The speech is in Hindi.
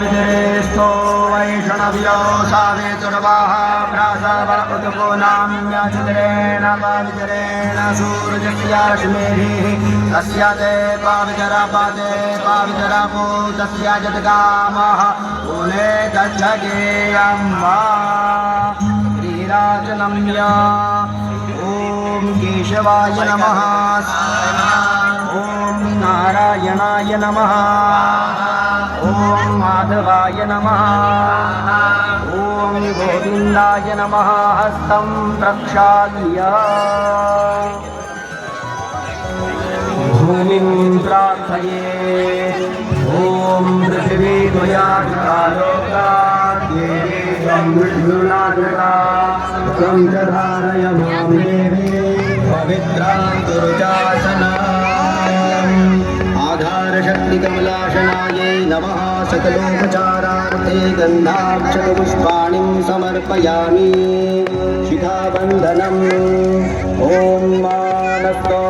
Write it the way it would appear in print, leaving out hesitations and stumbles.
विजरेस्तो वैष्णव्यो सावेतुर्वाः प्रासावुतको नाम्यचित्रेण पावितरेण सूर्यस्याश्मेभिः तस्य ते पावितरापाते पावितरापो तस्य जद्गामः पुने गच्छगेयम्मा श्रीराजनम्य ॐ केशवाय नमः ॐ नारायणाय नमः ॐ माधवाय नमः ॐ गोविन्दाय नमः हस्तं प्रक्षाल्य भूमिं प्रार्थये ॐ पृथिवी त्वं विष्णुनाथका त्वं च धारय मां देवी पवित्रां दुर्जासनाम् आधारशक्तिकमलाशनायै नमः सकलोपचारार्थे गन्धाक्षतपुष्पाणिं समर्पयामि शिखाबन्धनम् ॐ मानस्तो